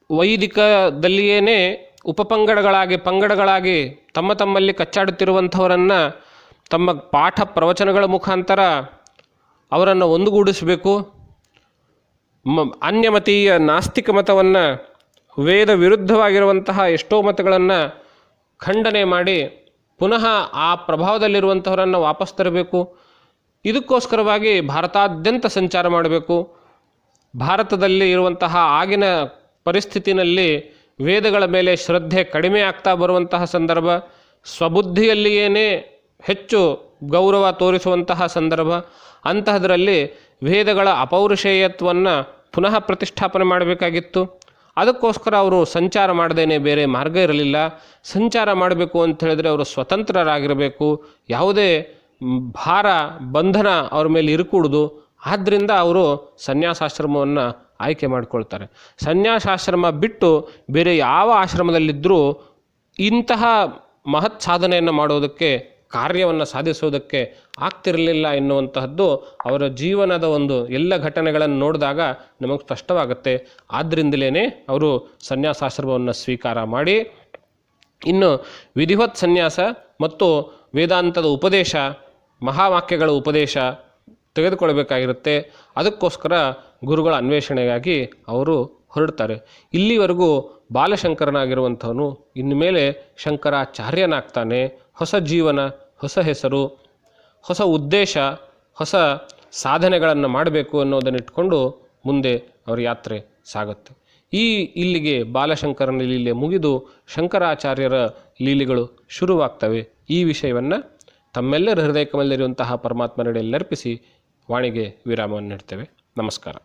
ವೈದಿಕದಲ್ಲಿಯೇ ಪಂಗಡಗಳಾಗಿ ತಮ್ಮಲ್ಲಿ ಕಚ್ಚಾಡುತ್ತಿರುವಂಥವರನ್ನು ತಮ್ಮ ಪಾಠ ಪ್ರವಚನಗಳ ಮುಖಾಂತರ ಅವರನ್ನು ಒಂದುಗೂಡಿಸಬೇಕು. ಅನ್ಯಮತೀಯ ನಾಸ್ತಿಕ ಮತವನ್ನು, ವೇದ ವಿರುದ್ಧವಾಗಿರುವಂತಹ ಎಷ್ಟೋ ಮತಗಳನ್ನು ಖಂಡನೆ ಮಾಡಿ ಪುನಃ ಆ ಪ್ರಭಾವದಲ್ಲಿರುವಂಥವರನ್ನು ವಾಪಸ್ ತರಬೇಕು. ಇದಕ್ಕೋಸ್ಕರವಾಗಿ ಭಾರತಾದ್ಯಂತ ಸಂಚಾರ ಮಾಡಬೇಕು. ಭಾರತದಲ್ಲಿ ಇರುವಂತಹ ಆಗಿನ ಪರಿಸ್ಥಿತಿನಲ್ಲಿ ವೇದಗಳ ಮೇಲೆ ಶ್ರದ್ಧೆ ಕಡಿಮೆ ಆಗ್ತಾ ಬರುವಂತಹ ಸಂದರ್ಭ, ಸ್ವಬುದ್ಧಿಯಲ್ಲಿಯೇ ಹೆಚ್ಚು ಗೌರವ ತೋರಿಸುವಂತಹ ಸಂದರ್ಭ. ಅಂತಹದರಲ್ಲಿ ವೇದಗಳ ಅಪೌರುಷೇಯತ್ವವನ್ನು ಪುನಃ ಪ್ರತಿಷ್ಠಾಪನೆ ಮಾಡಬೇಕಾಗಿತ್ತು. ಅದಕ್ಕೋಸ್ಕರ ಅವರು ಸಂಚಾರ ಮಾಡದೇನೆ ಬೇರೆ ಮಾರ್ಗ ಇರಲಿಲ್ಲ. ಸಂಚಾರ ಮಾಡಬೇಕು ಅಂತ ಹೇಳಿದ್ರೆ ಅವರು ಸ್ವತಂತ್ರರಾಗಿರಬೇಕು, ಯಾವುದೇ ಭಾರ ಬಂಧನ ಅವ್ರ ಮೇಲೆ ಇರಕೂಡ್ದು. ಆದ್ದರಿಂದ ಅವರು ಸನ್ಯಾಸಾಶ್ರಮವನ್ನು ಆಯ್ಕೆ ಮಾಡಿಕೊಳ್ತಾರೆ. ಸನ್ಯಾಸಾಶ್ರಮ ಬಿಟ್ಟು ಬೇರೆ ಯಾವ ಆಶ್ರಮದಲ್ಲಿದ್ದರೂ ಇಂತಹ ಮಹತ್ ಸಾಧನೆಯನ್ನು ಮಾಡೋದಕ್ಕೆ, ಕಾರ್ಯವನ್ನು ಸಾಧಿಸೋದಕ್ಕೆ ಆಗ್ತಿರಲಿಲ್ಲ ಎನ್ನುವಂತಹದ್ದು ಅವರ ಜೀವನದ ಒಂದು ಎಲ್ಲ ಘಟನೆಗಳನ್ನು ನೋಡಿದಾಗ ನಮಗೆ ಸ್ಪಷ್ಟವಾಗುತ್ತೆ. ಆದ್ದರಿಂದಲೇ ಅವರು ಸನ್ಯಾಸಾಶ್ರಮವನ್ನು ಸ್ವೀಕಾರ ಮಾಡಿ ಇನ್ನು ವಿಧಿವತ್ ಸನ್ಯಾಸ ಮತ್ತು ವೇದಾಂತದ ಉಪದೇಶ, ಮಹಾವಾಕ್ಯಗಳ ಉಪದೇಶ ತೆಗೆದುಕೊಳ್ಬೇಕಾಗಿರುತ್ತೆ. ಅದಕ್ಕೋಸ್ಕರ ಗುರುಗಳ ಅನ್ವೇಷಣೆಗಾಗಿ ಅವರು ಹೊರಡ್ತಾರೆ. ಇಲ್ಲಿವರೆಗೂ ಬಾಲಶಂಕರನಾಗಿರುವಂಥವನು ಇನ್ನು ಮೇಲೆ ಶಂಕರಾಚಾರ್ಯನಾಗ್ತಾನೆ. ಹೊಸ ಜೀವನ, ಹೊಸ ಹೆಸರು, ಹೊಸ ಉದ್ದೇಶ, ಹೊಸ ಸಾಧನೆಗಳನ್ನು ಮಾಡಬೇಕು ಅನ್ನೋದನ್ನು ಇಟ್ಕೊಂಡು ಮುಂದೆ ಅವರ ಯಾತ್ರೆ ಸಾಗುತ್ತೆ. ಇಲ್ಲಿಗೆ ಬಾಲಶಂಕರನ ಲೀಲೆ ಮುಗಿದು ಶಂಕರಾಚಾರ್ಯರ ಲೀಲೆಗಳು ಶುರುವಾಗ್ತವೆ. ಈ ವಿಷಯವನ್ನು ತಮ್ಮೆಲ್ಲರ ಹೃದಯ ಕಮಲದಲ್ಲಿರುವಂತಹ ಪರಮಾತ್ಮನೆಡೆಯಲ್ಲಿ ಅರ್ಪಿಸಿ ವಾಣಿಗೆ ವಿರಾಮವನ್ನು ನೀಡ್ತೇವೆ. ನಮಸ್ಕಾರ.